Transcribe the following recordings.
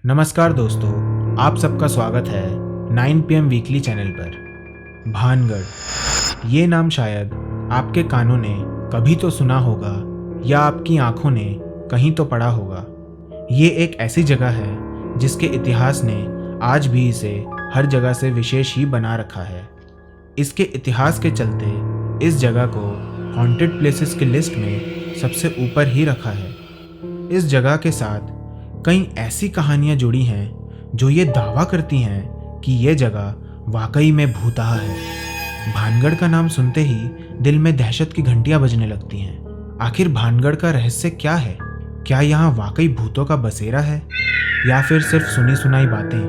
नमस्कार दोस्तों, आप सबका स्वागत है 9 PM वीकली चैनल पर। भानगढ़, ये नाम शायद आपके कानों ने कभी तो सुना होगा या आपकी आंखों ने कहीं तो पढ़ा होगा। ये एक ऐसी जगह है जिसके इतिहास ने आज भी इसे हर जगह से विशेष ही बना रखा है। इसके इतिहास के चलते इस जगह को हॉन्टेड प्लेसेस की लिस्ट में सबसे ऊपर ही रखा है। इस जगह के साथ कई ऐसी कहानियां जुड़ी हैं जो ये दावा करती हैं कि ये जगह वाकई में भूतहा है। भानगढ़ का नाम सुनते ही दिल में दहशत की घंटियां बजने लगती हैं। आखिर भानगढ़ का रहस्य क्या है? क्या यहाँ वाकई भूतों का बसेरा है या फिर सिर्फ सुनी सुनाई बातें?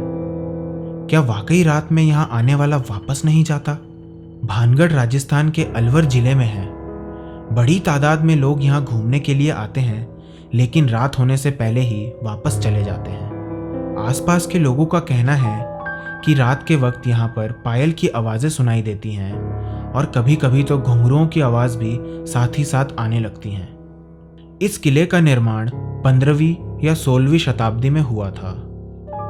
क्या वाकई रात में यहाँ आने वाला वापस नहीं जाता? भानगढ़ राजस्थान के अलवर जिले में है। बड़ी तादाद में लोग यहाँ घूमने के लिए आते हैं, लेकिन रात होने से पहले ही वापस चले जाते हैं। आसपास के लोगों का कहना है कि रात के वक्त यहाँ पर पायल की आवाज़ें सुनाई देती हैं और कभी कभी तो घुंघरुओं की आवाज़ भी साथ ही साथ आने लगती हैं। इस किले का निर्माण 15वीं या 16वीं शताब्दी में हुआ था।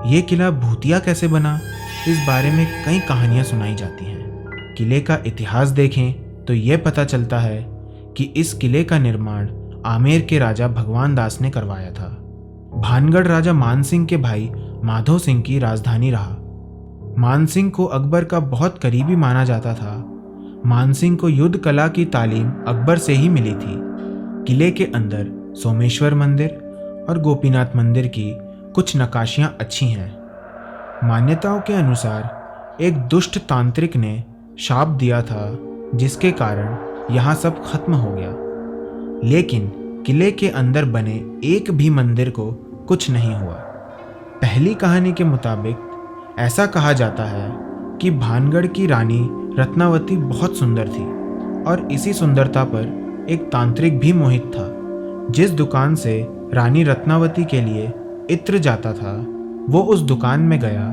ये किला भूतिया कैसे बना, इस बारे में कई कहानियाँ सुनाई जाती हैं। किले का इतिहास देखें तो ये पता चलता है कि इस किले का निर्माण आमेर के राजा भगवान दास ने करवाया था। भानगढ़ राजा मानसिंह के भाई माधो सिंह की राजधानी रहा। मानसिंह को अकबर का बहुत करीबी माना जाता था। मानसिंह को युद्ध कला की तालीम अकबर से ही मिली थी। किले के अंदर सोमेश्वर मंदिर और गोपीनाथ मंदिर की कुछ नक्काशियां अच्छी हैं। मान्यताओं के अनुसार एक दुष्ट तांत्रिक ने शाप दिया था, जिसके कारण यहाँ सब खत्म हो गया। लेकिन किले के अंदर बने एक भी मंदिर को कुछ नहीं हुआ। पहली कहानी के मुताबिक ऐसा कहा जाता है कि भानगढ़ की रानी रत्नावती बहुत सुंदर थी और इसी सुंदरता पर एक तांत्रिक भी मोहित था। जिस दुकान से रानी रत्नावती के लिए इत्र जाता था, वो उस दुकान में गया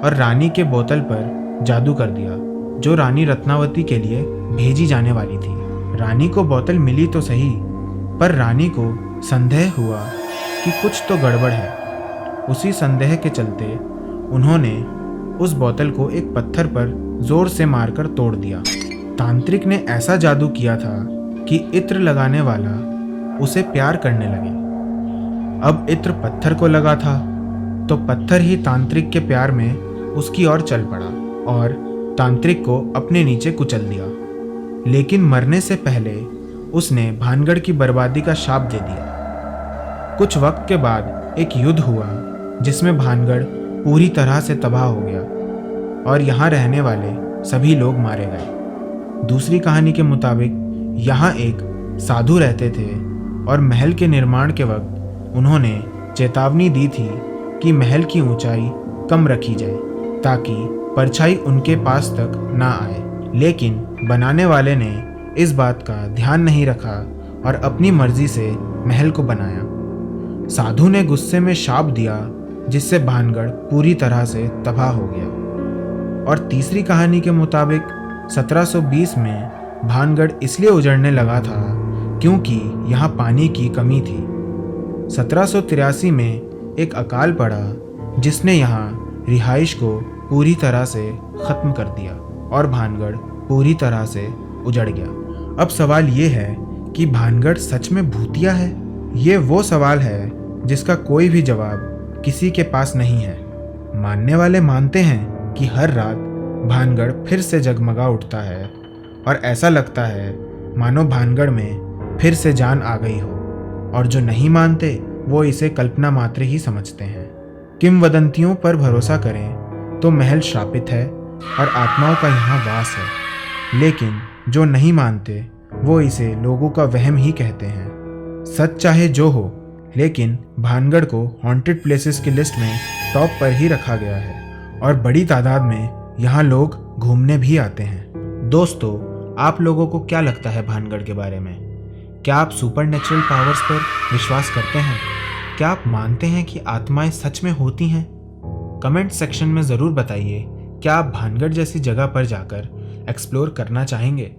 और रानी के बोतल पर जादू कर दिया, जो रानी रत्नावती के लिए भेजी जाने वाली थी। रानी को बोतल मिली तो सही, पर रानी को संदेह हुआ कि कुछ तो गड़बड़ है। उसी संदेह के चलते उन्होंने उस बोतल को एक पत्थर पर जोर से मारकर तोड़ दिया। तांत्रिक ने ऐसा जादू किया था कि इत्र लगाने वाला उसे प्यार करने लगे। अब इत्र पत्थर को लगा था तो पत्थर ही तांत्रिक के प्यार में उसकी ओर चल पड़ा और तांत्रिक को अपने नीचे कुचल दिया। लेकिन मरने से पहले उसने भानगढ़ की बर्बादी का शाप दे दिया। कुछ वक्त के बाद एक युद्ध हुआ जिसमें भानगढ़ पूरी तरह से तबाह हो गया और यहाँ रहने वाले सभी लोग मारे गए। दूसरी कहानी के मुताबिक यहाँ एक साधु रहते थे और महल के निर्माण के वक्त उन्होंने चेतावनी दी थी कि महल की ऊंचाई कम रखी जाए ताकि परछाई उनके पास तक ना आए। लेकिन बनाने वाले ने इस बात का ध्यान नहीं रखा और अपनी मर्जी से महल को बनाया। साधु ने गुस्से में शाप दिया, जिससे भानगढ़ पूरी तरह से तबाह हो गया। और तीसरी कहानी के मुताबिक 1720 में भानगढ़ इसलिए उजड़ने लगा था क्योंकि यहाँ पानी की कमी थी। 1783 में एक अकाल पड़ा जिसने यहाँ रिहाइश को पूरी तरह से खत्म कर दिया और भानगढ़ पूरी तरह से उजड़ गया। अब सवाल ये है कि भानगढ़ सच में भूतिया है? ये वो सवाल है जिसका कोई भी जवाब किसी के पास नहीं है। मानने वाले मानते हैं कि हर रात भानगढ़ फिर से जगमगा उठता है और ऐसा लगता है मानो भानगढ़ में फिर से जान आ गई हो, और जो नहीं मानते वो इसे कल्पना मात्र ही समझते हैं। किंवदंतियों पर भरोसा करें तो महल श्रापित है और आत्माओं का यहाँ वास है, लेकिन जो नहीं मानते वो इसे लोगों का वहम ही कहते हैं। सच चाहे जो हो, लेकिन भानगढ़ को हॉन्टेड प्लेसेस की लिस्ट में टॉप पर ही रखा गया है और बड़ी तादाद में यहाँ लोग घूमने भी आते हैं। दोस्तों, आप लोगों को क्या लगता है भानगढ़ के बारे में? क्या आप सुपरनेचुरल पावर्स पर विश्वास करते हैं? क्या आप मानते हैं कि आत्माएं सच में होती हैं? कमेंट सेक्शन में ज़रूर बताइए, क्या आप भानगढ़ जैसी जगह पर जाकर एक्सप्लोर करना चाहेंगे?